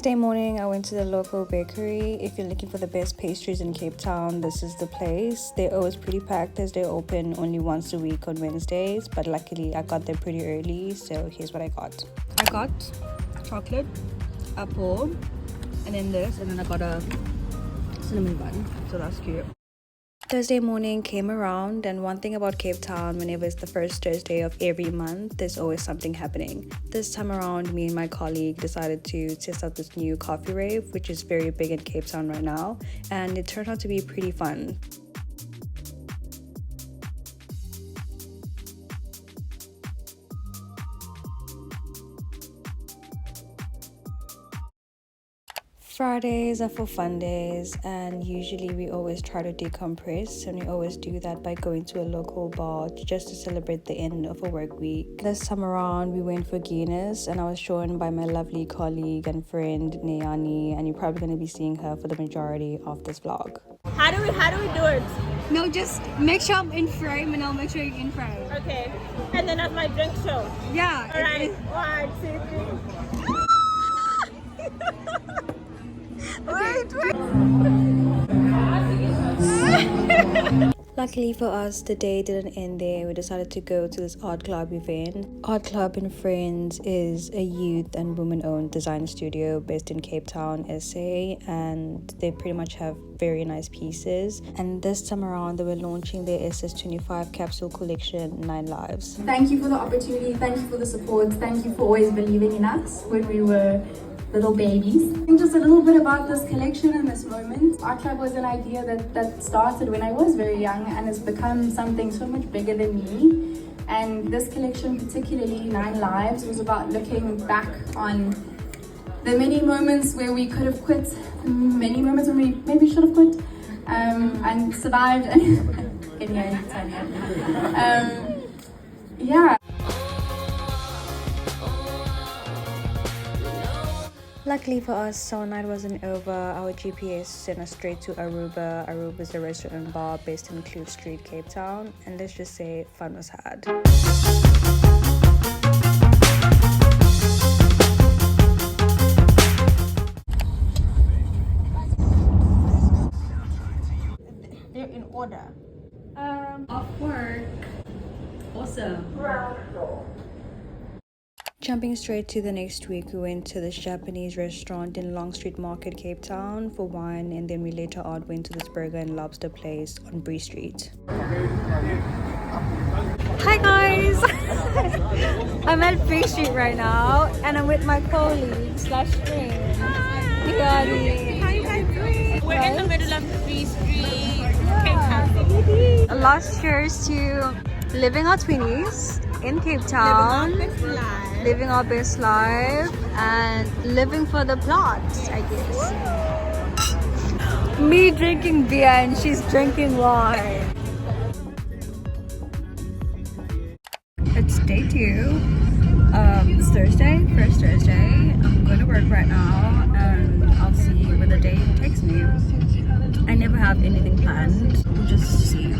Thursday morning, I went to the local bakery. If you're looking for the best pastries in Cape Town, this is the place. They're always pretty packed as they open only once a week on Wednesdays, but luckily I got there pretty early, so here's what I got. I got chocolate, apple, and then this, and then I got a cinnamon bun, so that's cute. Thursday morning came around, and one thing about Cape Town, whenever it's the first Thursday of every month, there's always something happening. This time around, me and my colleague decided to test out this new coffee rave, which is very big in Cape Town right now, and it turned out to be pretty fun. Fridays are for fun days, and usually we always try to decompress, and we always do that by going to a local bar just to celebrate the end of a work week. This time around we went for Guinness, and I was joined by my lovely colleague and friend Nayani, and you're probably going to be seeing her for the majority of this vlog. How do we do it? No, just make sure I'm in frame and I'll make sure you're in frame. Okay. And then as my drink show. Yeah. Alright. 1, 2, 3. Luckily for us, the day didn't end there. We decided to go to this art club event. Art Club and Friends is a youth and women-owned design studio based in Cape Town, SA, and they pretty much have very nice pieces. And this time around, they were launching their SS25 capsule collection, 9 Lives. Thank you for the opportunity, thank you for the support, thank you for always believing in us when we were little babies. I think just a little bit about this collection and this moment. Art Club was an idea that started when I was very young and has become something so much bigger than me. And this collection, particularly 9 Lives, was about looking back on the many moments where we could have quit, the many moments when we maybe should have quit, and survived. Yeah. Luckily for us, our night wasn't over. Our GPS sent us straight to Aruba. Aruba is a restaurant and bar based in Kloof Street, Cape Town. And let's just say fun was had. They're in order. Off work. Awesome. Jumping straight to the next week, we went to this Japanese restaurant in Long Street Market, Cape Town for wine, and then we later on went to this burger and lobster place on Bree Street. Hi guys! I'm at Bree Street right now and I'm with my colleague slash friend. How you guys doing? We're in the middle of Bree Street, Cape Town. Last cheers to living our 20s in Cape Town. Living our best life and living for the plot, I guess. Me drinking beer and she's drinking wine. It's day 2. It's Thursday, first Thursday. I'm going to work right now, and I'll see where the day takes me. I never have anything planned. We'll just see.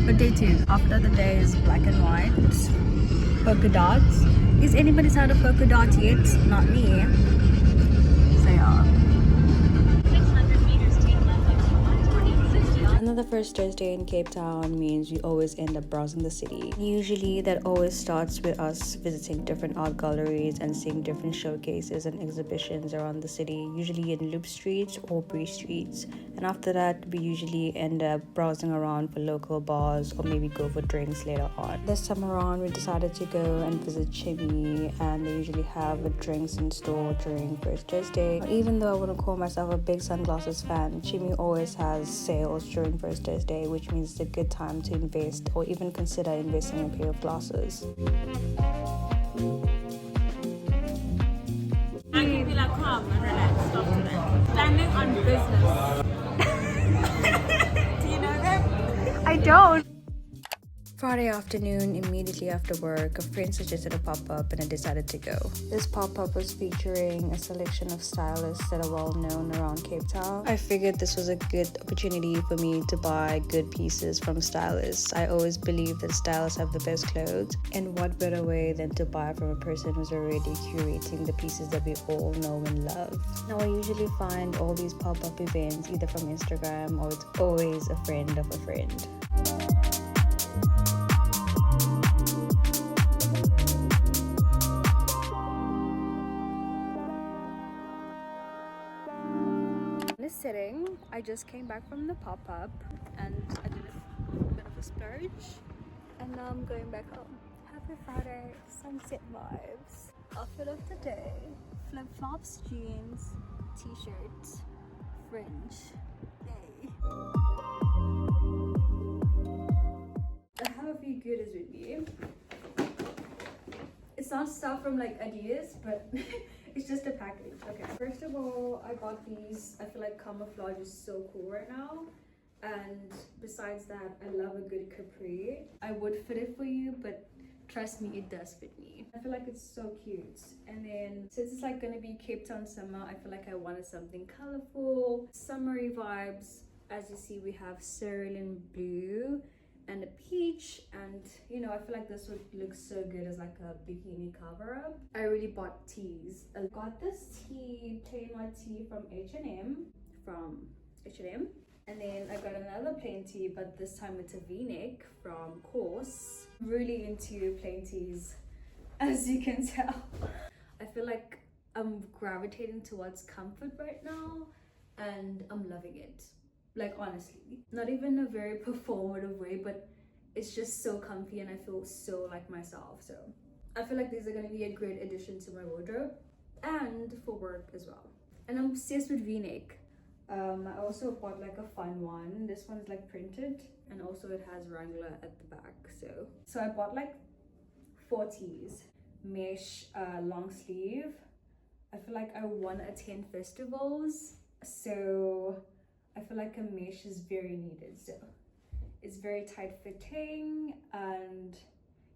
But day 2, after the day is black and white. Polka dots. Is anybody tired of polka dots yet? Not me. So yeah. Another first Thursday in Cape Town means we always end up browsing the city. Usually that always starts with us visiting different art galleries and seeing different showcases and exhibitions around the city, usually in Loop Street or Bree Street. And after that, we usually end up browsing around for local bars or maybe go for drinks later on. This time around, we decided to go and visit Chimmy, and they usually have a drinks in store during first Thursday. Even though I wouldn't call myself a big sunglasses fan, Chimmy always has sales during first Thursday, which means it's a good time to invest or even consider investing in a pair of glasses. I can be like calm and relaxed after that. Standing on business. Do you know that? I don't. Friday afternoon, immediately after work, a friend suggested a pop-up and I decided to go. This pop-up was featuring a selection of stylists that are well known around Cape Town. I figured this was a good opportunity for me to buy good pieces from stylists. I always believe that stylists have the best clothes, and what better way than to buy from a person who's already curating the pieces that we all know and love. Now, I usually find all these pop-up events either from Instagram or it's always a friend of a friend. Sitting, I just came back from the pop-up and I did a bit of a splurge, and now I'm going back home. Happy Friday, sunset vibes. Outfit of the day: flip-flops, jeans, t-shirt, fringe. Yay. I have a few goodies with me. It's not stuff from like Adidas, but it's just a package. Okay, first of all, I got these. I feel like camouflage is so cool right now, and besides that, I love a good capri. I would fit it for you, but trust me, it does fit me. I feel like it's so cute. And then since it's like gonna be Cape Town summer, I feel like I wanted something colorful, summery vibes. As you see, we have cerulean blue and a peach, and you know, I feel like this would look so good as like a bikini cover up. I really bought tees. I got this tee, plain white tee from H&M, and then I got another plain tee, but this time it's a v-neck from Course. I'm really into plain tees, as you can tell. I feel like I'm gravitating towards comfort right now, and I'm loving it. Like, honestly, not even a very performative way, but it's just so comfy and I feel so like myself. So I feel like these are gonna be a great addition to my wardrobe and for work as well. And I'm obsessed with v-neck. I also bought like a fun one. This one's like printed, and also it has Wrangler at the back. So I bought like 4 tees. Mesh long sleeve. I feel like I won at 10 festivals, so I feel like a mesh is very needed. So it's very tight fitting, and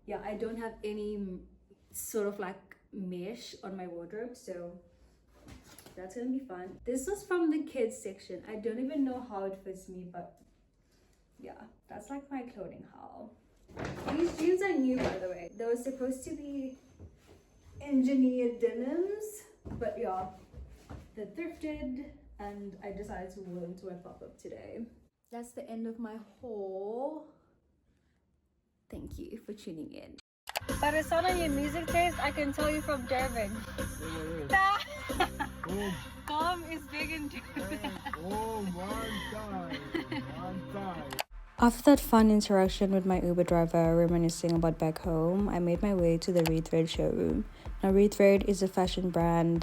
yeah, I don't have any sort of like mesh on my wardrobe, so that's gonna be fun. This was from the kids section. I don't even know how it fits me, but yeah, that's like my clothing haul. These jeans are new, by the way. They were supposed to be engineered denims, but yeah, they're thrifted, and I decided to wear them to my pop-up today. That's the end of my haul. Thank you for tuning in. But it's not on your music taste, I can tell you from Durban. Calm is big in Durban. Oh, one time. After that fun interaction with my Uber driver reminiscing about back home, I made my way to the Rethread showroom. Now, Rethread is a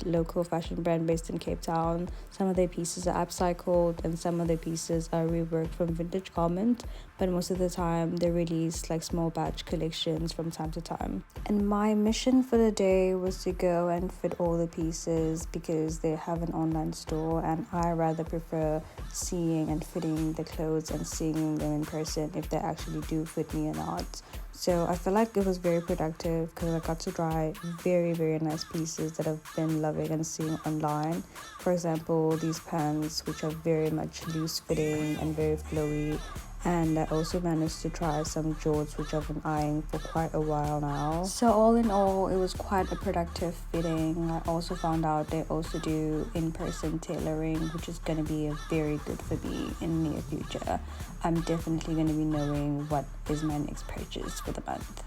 local fashion brand based in Cape Town. Some of their pieces are upcycled and some of their pieces are reworked from vintage garment, but most of the time they release like small batch collections from time to time. And my mission for the day was to go and fit all the pieces because they have an online store, and I rather prefer seeing and fitting the clothes and seeing them in person if they actually do fit me or not. So I feel like it was very productive because I got to try very, very nice pieces that I've been loving and seeing online. For example, these pants, which are very much loose fitting and very flowy. And I also managed to try some jorts, which I've been eyeing for quite a while now. So all in all, it was quite a productive fitting. I also found out they also do in-person tailoring, which is going to be very good for me in the near future. I'm definitely going to be knowing what is my next purchase for the month.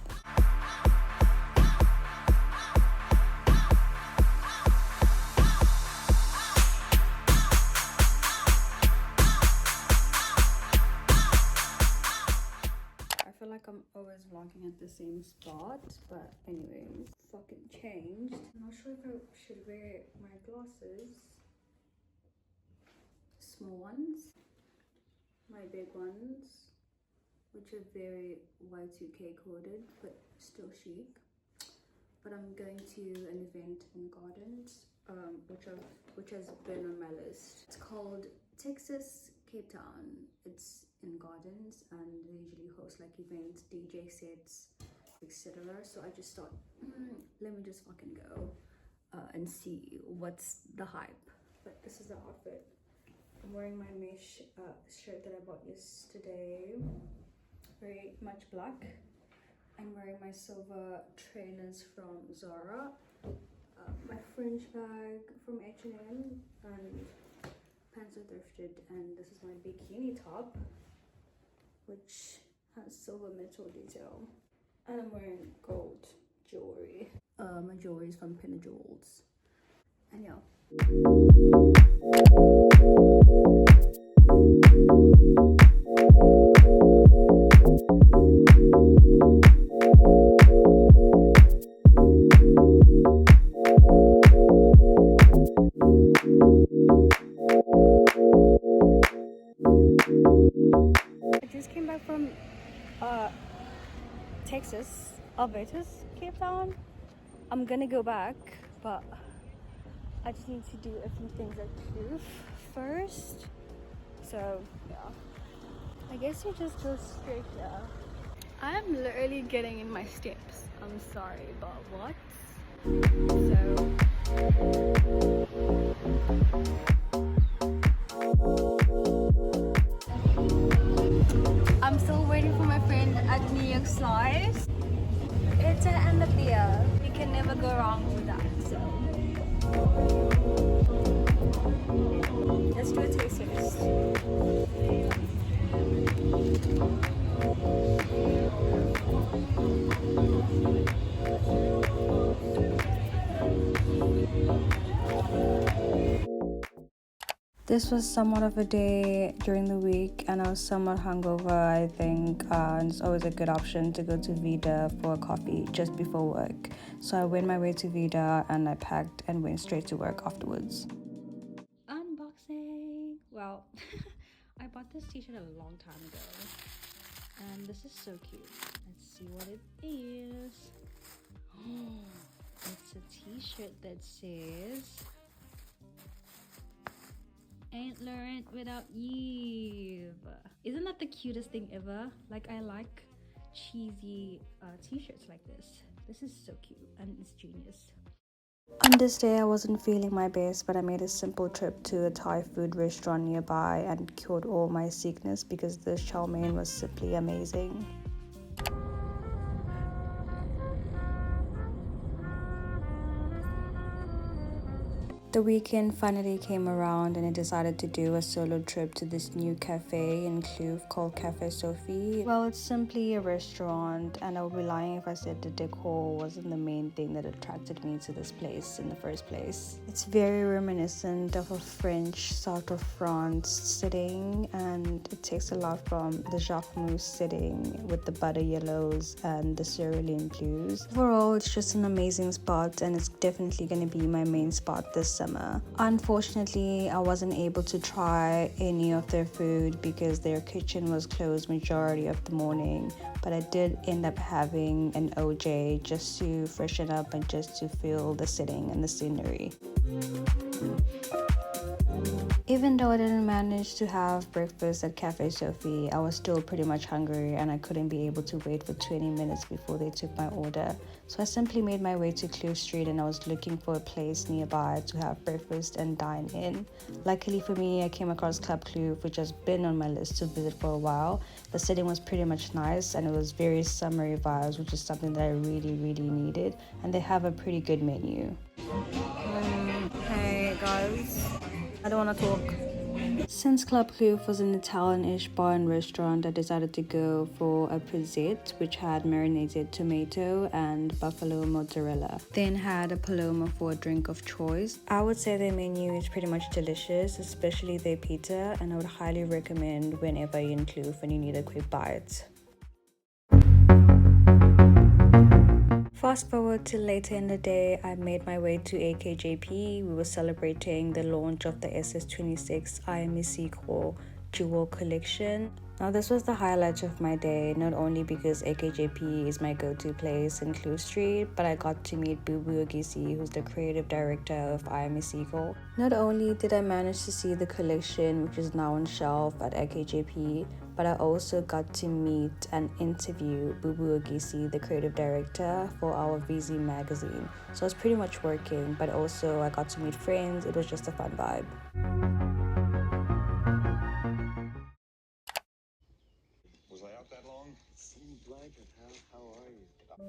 I feel like I'm always vlogging at the same spot, but anyways, fucking changed. I'm not sure if I should wear my glasses. Small ones, my big ones, which are very Y2K coded, but still chic. But I'm going to an event in Gardens, which has been on my list. It's called Texas Cape Town. It's in gardens, and they usually host like events, DJ sets, etc. So I just thought, let me just fucking go and see what's the hype. But this is the outfit. I'm wearing my mesh shirt that I bought yesterday, very much black. I'm wearing my silver trainers from Zara, my fringe bag from H&M, and pants are thrifted, and this is my bikini top, which has silver metal detail, and I'm wearing gold jewelry. My jewelry is from Pinner Jewels, and yeah. I just came back from Texas, Alberta's Capetown. I'm gonna go back, but I just need to do a few things at Kloof first. So yeah, I guess you just go straight here. I'm literally getting in my steps. I'm sorry, but what? So I'm still waiting for my friend at New York Slice. It's an and a beer. You can never go wrong with that. So let's do a taste test. This was somewhat of a day during the week, and I was somewhat hungover, I think, and it's always a good option to go to Vida for a coffee just before work. So I went my way to Vida and I packed and went straight to work afterwards. Unboxing! Well, I bought this t-shirt a long time ago, and this is so cute. Let's see what it is. Oh, it's a t-shirt that says "Ain't learned without you." Isn't that the cutest thing ever? Like, I like cheesy t-shirts like this. This is so cute and it's genius. On this day, I wasn't feeling my best, but I made a simple trip to a Thai food restaurant nearby and cured all my sickness because the chow mein was simply amazing. The weekend finally came around and I decided to do a solo trip to this new cafe in Kloof called Cafe Sophie. Well, it's simply a restaurant, and I would be lying if I said the decor wasn't the main thing that attracted me to this place in the first place. It's very reminiscent of a French South of France setting, and it takes a lot from the Jacquemus setting with the butter yellows and the cerulean blues. Overall, it's just an amazing spot, and it's definitely going to be my main spot this summer. Unfortunately, I wasn't able to try any of their food because their kitchen was closed majority of the morning, but I did end up having an OJ just to freshen up and just to feel the setting and the scenery. Even though I didn't manage to have breakfast at Cafe Sophie, I was still pretty much hungry and I couldn't be able to wait for 20 minutes before they took my order. So I simply made my way to Kloof Street and I was looking for a place nearby to have breakfast and dine in. Luckily for me, I came across Club Kloof, which has been on my list to visit for a while. The setting was pretty much nice and it was very summery vibes, which is something that I really needed. And they have a pretty good menu. Hey guys. I don't want to talk. Since Club Kloof was an Italian-ish bar and restaurant, I decided to go for a prisette, which had marinated tomato and buffalo mozzarella. Then had a paloma for a drink of choice. I would say their menu is pretty much delicious, especially their pizza, and I would highly recommend whenever you're in Kloof and you need a quick bite. Fast forward to later in the day, I made my way to AKJP. We were celebrating the launch of the SS26 IME Secret Jewel collection. Now this was the highlight of my day, not only because AKJP is my go-to place in Clue Street, but I got to meet Boo Boo Ogisi, who's the creative director of I Am a Seagull. Not only did I manage to see the collection, which is now on shelf at AKJP, but I also got to meet and interview Boo Boo Ogisi, the creative director, for our VZ magazine. So I was pretty much working, but also I got to meet friends. It was just a fun vibe.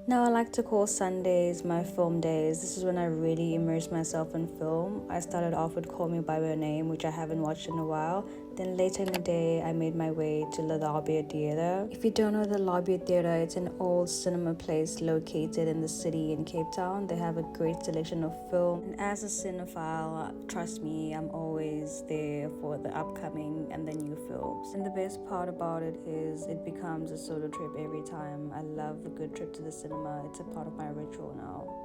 Now I like to call Sundays my film days. This is when I really immerse myself in film. I started off with Call Me By Your Name, which I haven't watched in a while. Then later in the day, I made my way to the Lobby Theatre. If you don't know the Lobby Theatre, it's an old cinema place located in the city in Cape Town. They have a great selection of film. And as a cinephile, trust me, I'm always there for the upcoming and the new films. And the best part about it is it becomes a solo trip every time. I love a good trip to the cinema. It's a part of my ritual now.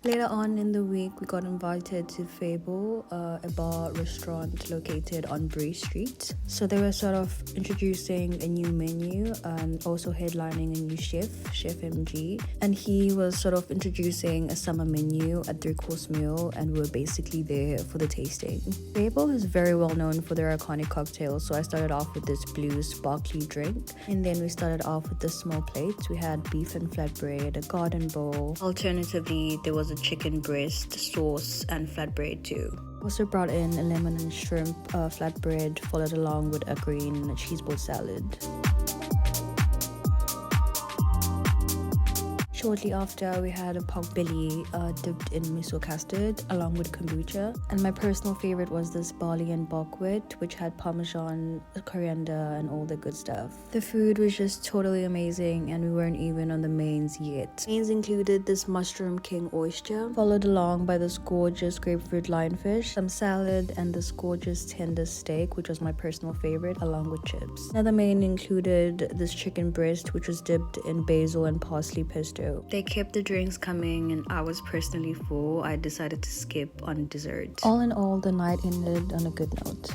Later on in the week, we got invited to Fable, a bar restaurant located on Bray Street. So they were sort of introducing a new menu and also headlining a new chef, Chef MG. And he was sort of introducing a summer menu, a 3-course meal, and we were basically there for the tasting. Fable is very well known for their iconic cocktails, so I started off with this blue sparkly drink. And then we started off with the small plates. We had beef and flatbread, a garden bowl. Alternatively, there was a chicken breast, sauce, and flatbread too. Also brought in a lemon and shrimp flatbread, followed along with a green cheese board salad. Shortly after, we had a pork belly dipped in miso custard along with kombucha. And my personal favorite was this barley and buckwheat, which had parmesan, coriander, and all the good stuff. The food was just totally amazing, and we weren't even on the mains yet. Mains included this mushroom king oyster, followed along by this gorgeous grapefruit lionfish, some salad, and this gorgeous tender steak, which was my personal favorite, along with chips. Another main included this chicken breast, which was dipped in basil and parsley pesto. They kept the drinks coming, and I was personally full. I decided to skip on dessert. All in all, the night ended on a good note.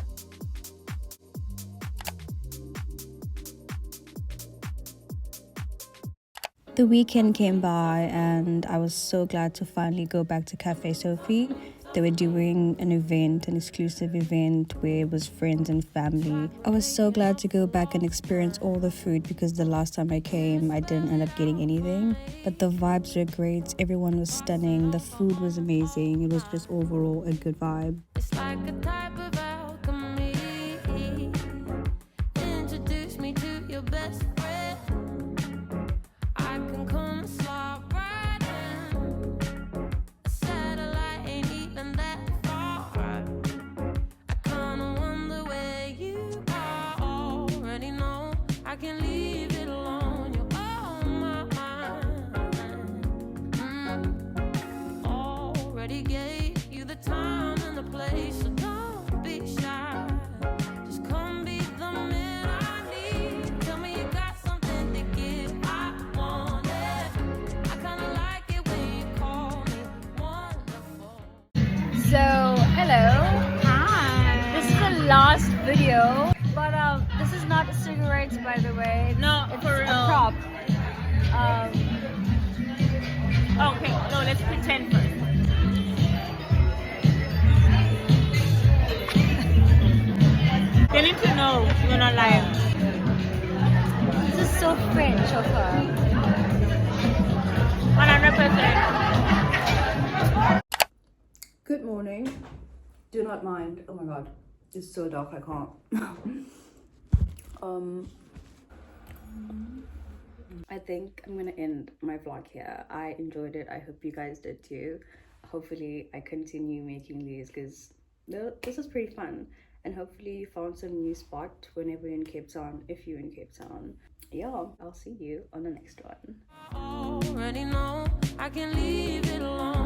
The weekend came by, and I was so glad to finally go back to Cafe Sophie. They were doing an exclusive event where it was friends and family. I was so glad to go back and experience all the food because the last time I came, I didn't end up getting anything. But the vibes were great. Everyone was stunning. The food was amazing. It was just overall a good vibe. It's like a type of alchemy. Introduce me to your best friend. I can come and slide right in. A satellite ain't even that far. I kinda wonder where you are. Already know I can leave it alone. You're on my mind. Already gave you the time and the place, so don't be shy. Just come be the man I need. Tell me you got something to give. I want it. I kinda like it when you call me wonderful. So, hello. Hi. This is the last video, but this is not cigarettes, by the way. No, It's for a real. prop. Okay, no, let's pretend first. They need to know you're not lying. This is so French of her. 100%. Good morning. Do not mind. Oh my god, it's so dark, I can't. I think I'm gonna end my vlog here. I enjoyed it. I hope you guys did too. Hopefully I continue making these because this is pretty fun, and hopefully you found some new spot whenever you're in Cape Town, if you're in Cape Town. Yeah, I'll see you on the next one. Already know I can leave it alone.